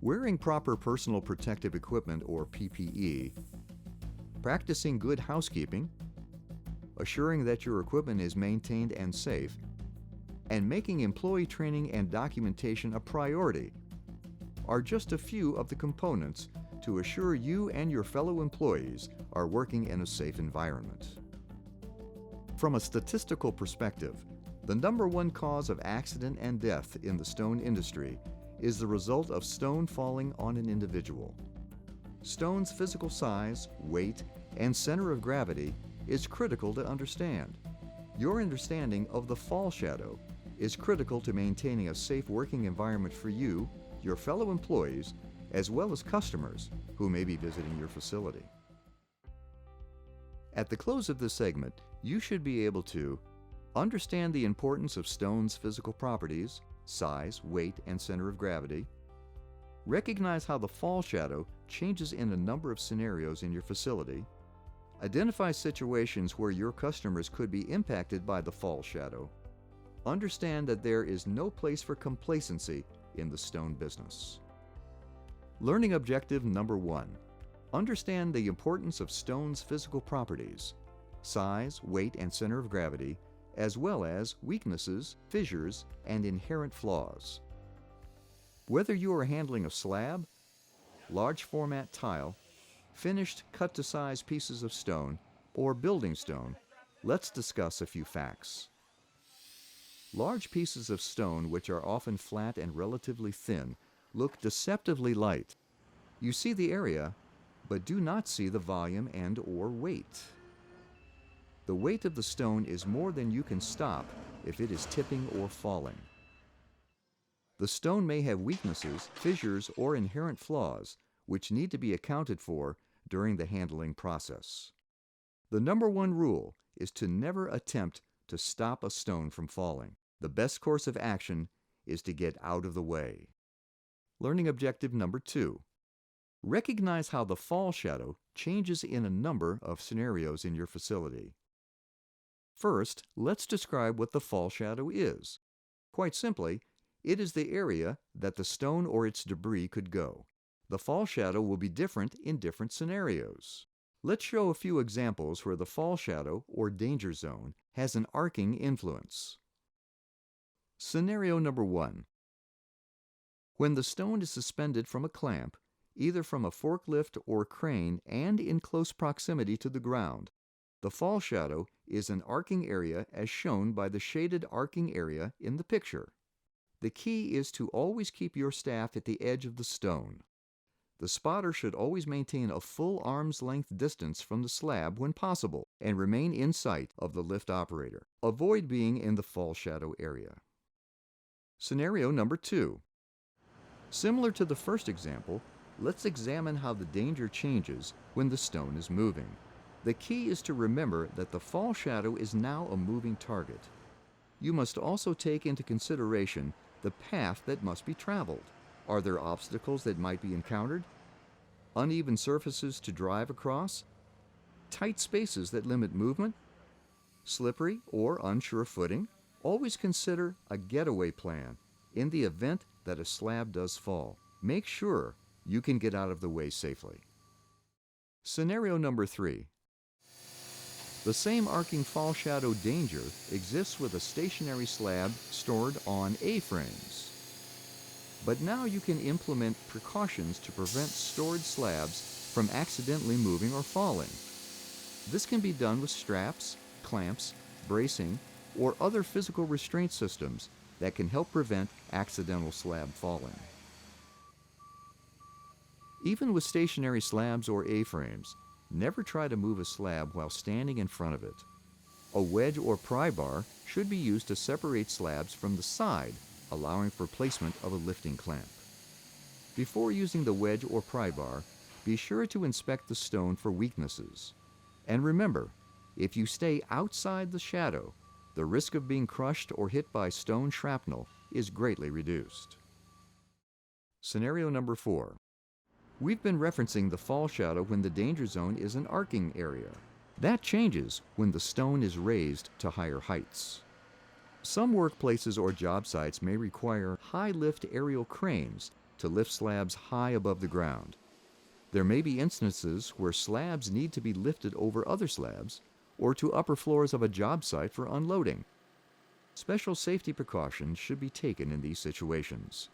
Wearing proper personal protective equipment or PPE, practicing good housekeeping, assuring that your equipment is maintained and safe, and making employee training and documentation a priority are just a few of the components to assure you and your fellow employees are working in a safe environment. From a statistical perspective, the #1 cause of accident and death in the stone industry is the result of stone falling on an individual. Stone's physical size, weight, and center of gravity is critical to understand. Your understanding of the fall shadow is critical to maintaining a safe working environment for you, your fellow employees, as well as customers who may be visiting your facility. At the close of this segment, you should be able to understand the importance of stone's physical properties, size, weight, and center of gravity, recognize how the fall shadow changes in a number of scenarios in your facility, identify situations where your customers could be impacted by the fall shadow, understand that there is no place for complacency in the stone business. Learning objective #1. Understand the importance of stone's physical properties, size, weight, and center of gravity, as well as weaknesses, fissures, and inherent flaws. Whether you are handling a slab, large format tile, finished cut-to-size pieces of stone, or building stone, let's discuss a few facts. Large pieces of stone, which are often flat and relatively thin, look deceptively light. You see the area, but do not see the volume and/or weight. The weight of the stone is more than you can stop if it is tipping or falling. The stone may have weaknesses, fissures, or inherent flaws, which need to be accounted for during the handling process. The #1 rule is to never attempt to stop a stone from falling. The best course of action is to get out of the way. Learning objective #2. Recognize how the fall shadow changes in a number of scenarios in your facility. First, let's describe what the fall shadow is. Quite simply, it is the area that the stone or its debris could go. The fall shadow will be different in different scenarios. Let's show a few examples where the fall shadow or danger zone has an arcing influence. Scenario #1. When the stone is suspended from a clamp, either from a forklift or crane and in close proximity to the ground, the fall shadow is an arcing area as shown by the shaded arcing area in the picture. The key is to always keep your staff at the edge of the stone. The spotter should always maintain a full arm's length distance from the slab when possible and remain in sight of the lift operator. Avoid being in the fall shadow area. Scenario #2. Similar to the first example, let's examine how the danger changes when the stone is moving. The key is to remember that the fall shadow is now a moving target. You must also take into consideration the path that must be traveled. Are there obstacles that might be encountered? Uneven surfaces to drive across? Tight spaces that limit movement? Slippery or unsure footing? Always consider a getaway plan in the event that a slab does fall. Make sure you can get out of the way safely. Scenario #3. The same arcing fall shadow danger exists with a stationary slab stored on A-frames. But now you can implement precautions to prevent stored slabs from accidentally moving or falling. This can be done with straps, clamps, bracing, or other physical restraint systems that can help prevent accidental slab falling. Even with stationary slabs or A-frames, never try to move a slab while standing in front of it. A wedge or pry bar should be used to separate slabs from the side, allowing for placement of a lifting clamp. Before using the wedge or pry bar, be sure to inspect the stone for weaknesses. And remember, if you stay outside the shadow, the risk of being crushed or hit by stone shrapnel is greatly reduced. Scenario #4. We've been referencing the fall shadow when the danger zone is an arcing area. That changes when the stone is raised to higher heights. Some workplaces or job sites may require high-lift aerial cranes to lift slabs high above the ground. There may be instances where slabs need to be lifted over other slabs or to upper floors of a job site for unloading. Special safety precautions should be taken in these situations.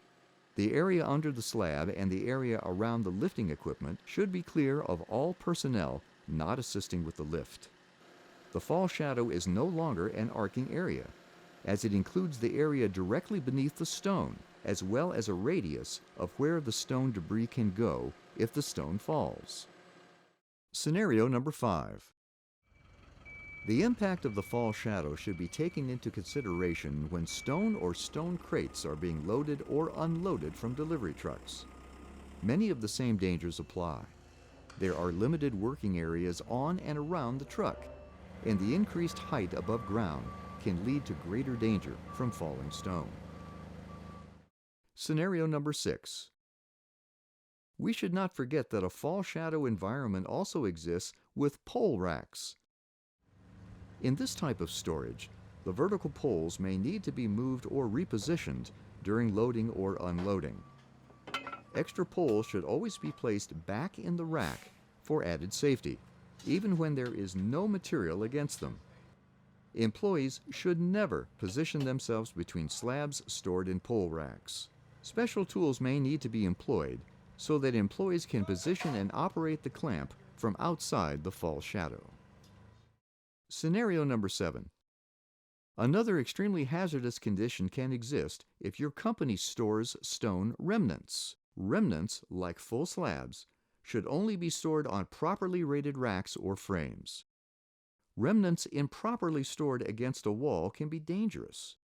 The area under the slab and the area around the lifting equipment should be clear of all personnel not assisting with the lift. The fall shadow is no longer an arcing area, as it includes the area directly beneath the stone, as well as a radius of where the stone debris can go if the stone falls. Scenario number 5. The impact of the fall shadow should be taken into consideration when stone or stone crates are being loaded or unloaded from delivery trucks. Many of the same dangers apply. There are limited working areas on and around the truck, and the increased height above ground can lead to greater danger from falling stone. Scenario number 6. We should not forget that a fall shadow environment also exists with pole racks. In this type of storage, the vertical poles may need to be moved or repositioned during loading or unloading. Extra poles should always be placed back in the rack for added safety, even when there is no material against them. Employees should never position themselves between slabs stored in pole racks. Special tools may need to be employed so that employees can position and operate the clamp from outside the fall shadow. Scenario number 7. Another extremely hazardous condition can exist if your company stores stone remnants. Remnants, like full slabs, should only be stored on properly rated racks or frames. Remnants improperly stored against a wall can be dangerous.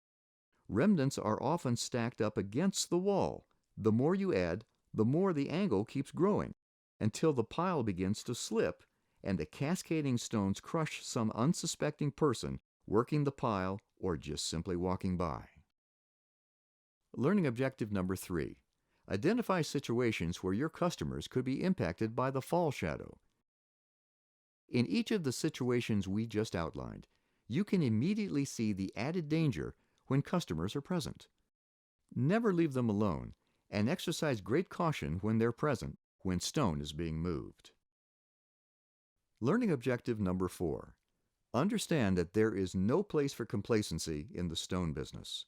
Remnants are often stacked up against the wall. The more you add, the more the angle keeps growing, until the pile begins to slip and the cascading stones crush some unsuspecting person working the pile or just simply walking by. Learning objective number 3. Identify situations where your customers could be impacted by the fall shadow. In each of the situations we just outlined, you can immediately see the added danger when customers are present. Never leave them alone, and exercise great caution when they're present when stone is being moved. Learning objective number 4. Understand that there is no place for complacency in the stone business.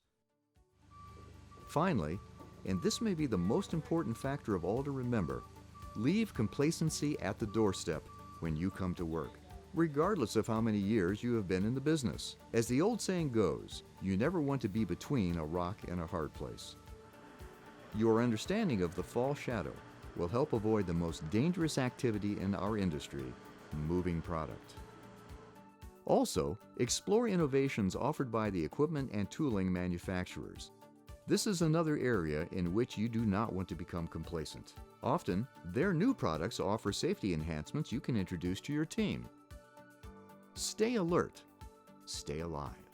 Finally, and this may be the most important factor of all to remember, leave complacency at the doorstep when you come to work, regardless of how many years you have been in the business. As the old saying goes, you never want to be between a rock and a hard place. Your understanding of the fall shadow will help avoid the most dangerous activity in our industry, moving product. Also, explore innovations offered by the equipment and tooling manufacturers. This is another area in which you do not want to become complacent. Often, their new products offer safety enhancements you can introduce to your team. Stay alert. Stay alive.